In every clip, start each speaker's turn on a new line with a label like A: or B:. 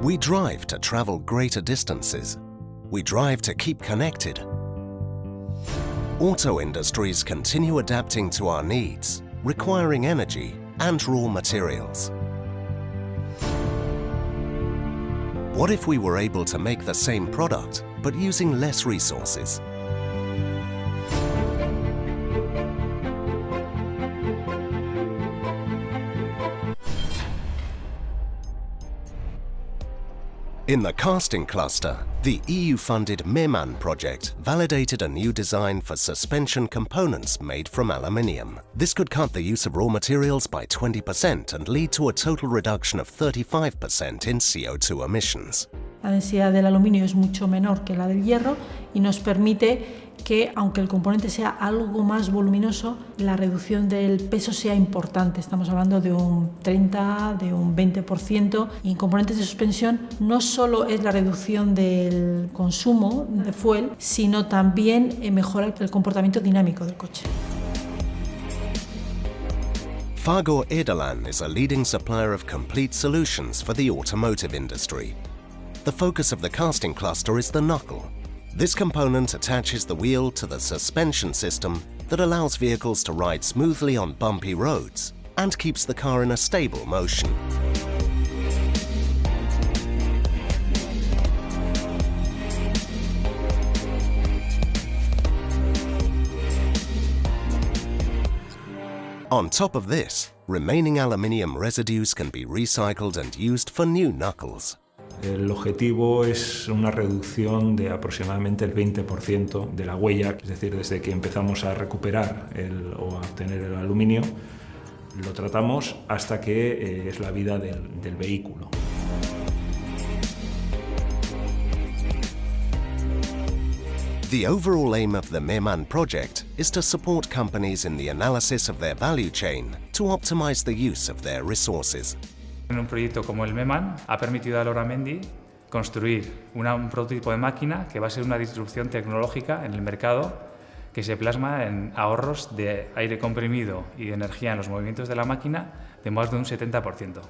A: We drive to travel greater distances. We drive to keep connected. Auto industries continue adapting to our needs, requiring energy and raw materials. What if we were able to make the same product, but using less resources? In the casting cluster, the EU-funded MEMAN project validated a new design for suspension components made from aluminium. This could cut the use of raw materials by 20% and lead to a total reduction of 35% in CO2 emissions.
B: La densidad del aluminio es mucho menor que la del hierro y nos permite que, aunque el componente sea algo más voluminoso, la reducción del peso sea importante. Estamos hablando de un 30%, de un 20%. Y en componentes de suspensión no solo es la reducción del consumo de fuel, sino también mejora el comportamiento dinámico del coche.
A: Fagor Ederlan is a leading supplier of complete solutions for the automotive industry. The focus of the casting cluster is the knuckle. This component attaches the wheel to the suspension system that allows vehicles to ride smoothly on bumpy roads and keeps the car in a stable motion. On top of this, remaining aluminium residues can be recycled and used for new knuckles.
C: El objetivo es una reducción de aproximadamente el 20% de la huella, es decir, desde que empezamos a recuperar o a obtener el aluminio, lo tratamos hasta que es la vida del vehículo.
A: The overall aim of the MEMAN project is to support companies in the analysis of their value chain to optimize the use of their resources.
D: En un proyecto como el MEMAN ha permitido a Loramendi construir un prototipo de máquina que va a ser una disrupción tecnológica en el mercado que se plasma en ahorros de aire comprimido y de energía en los movimientos de la máquina de más de un 70%.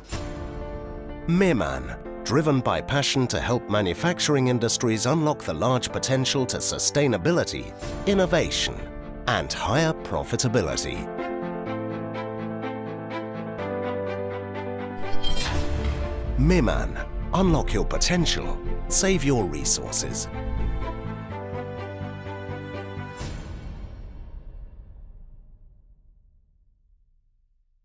A: MEMAN, driven by passion to help manufacturing industries unlock the large potential to sustainability, innovation, and higher profitability. MEMAN, unlock your potential, save your resources.